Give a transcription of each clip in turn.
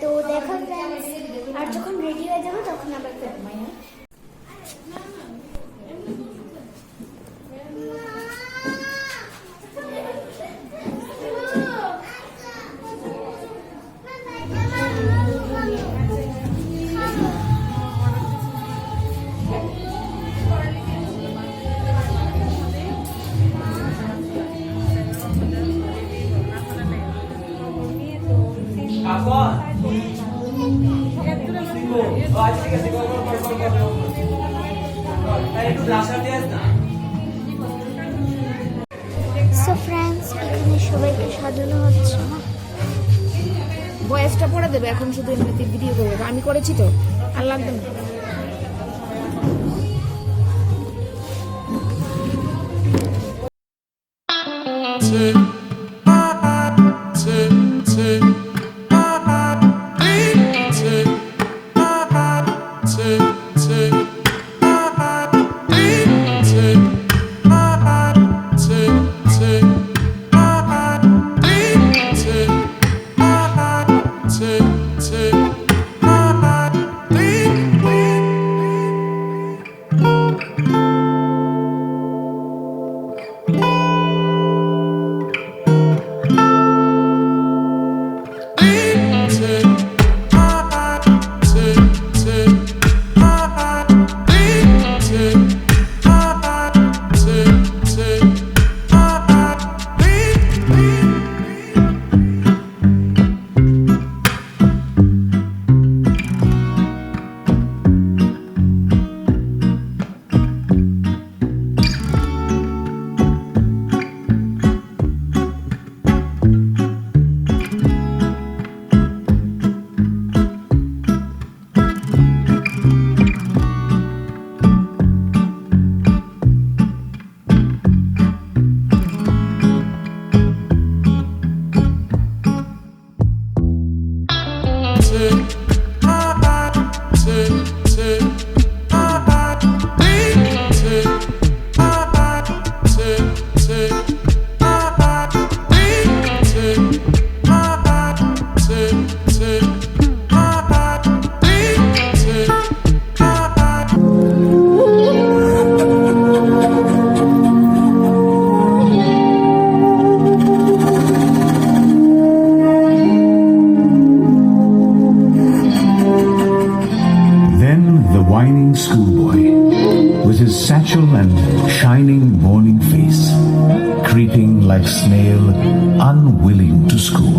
তো দেখো ফ্রেন্ডস, আর যখন রেডি হয়ে যাবো তখন আবার করবো। সো ফ্রেন্ডস, এখানে সবাইকে সাজানো হচ্ছে না। ভয়েসটা পড়ে দেবে, এখন শুধু এমনিতে ভিডিও করবে। আমি করেছি তো, আর লাগবে না। Whining schoolboy, with his satchel and shining morning face, creeping like snail, unwilling to school.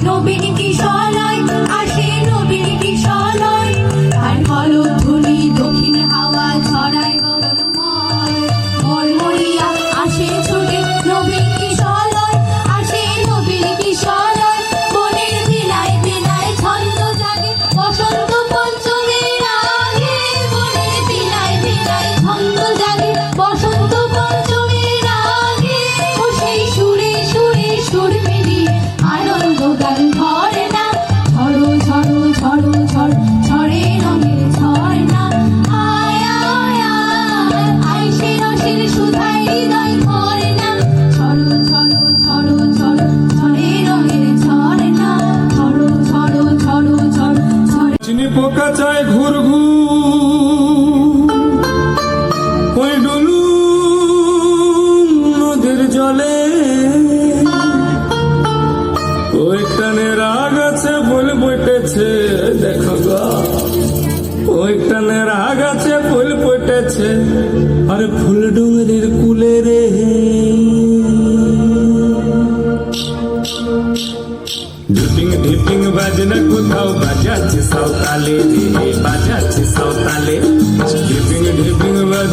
নবীন কিশলয় আসে নবীন কিশলয় আর কলধ্বনি দক্ষিণ হাওয়া ছড়ায় গগনময় মরমরিয়া আসে ছুটে নবীন কিশলয় আসে নবীন কিশলয় বনের বিলায় বিলায় ছন্দ জাগে বসন্ত পঞ্চমীর আগে বনের বিলায় বিলায় ছন্দ জাগে বসন্ত পঞ্চমীর আগে ও সেই সুরে সুরে সুর মিলিয়ে আনন্দ গান ধরে না ঝড়ো ঝড়ো ঝড়ো ঝড় ঝড়ে রঙের ঝর্ণা আয় আয় আয় আয় সে রসের সুধাই হৃদয় ভরে না ঝড়ো ঝড়ো ঝড়ো ঝড় ঝড়ে রঙের ঝর্ণা ঝড়ো ঝড়ো ঝড়ো ঝড় ঝড়ে চিনি পোকা চায় ঘুর ওই ডুলু নদীর জলে ওই টানে রাগ আছে ফুল ফুটেছে দেখো গো ওই টানে রাগ আছে ফুল ফুটেছে আর ফুল ডুঙরির কুলে রে ঢিপিং ঢিপিং বাজনা কোথাও বাজাচ্ছে সাঁওতালে রে বাজাচ্ছে সাঁওতালে ঢিপিং ঢিপিং বাজ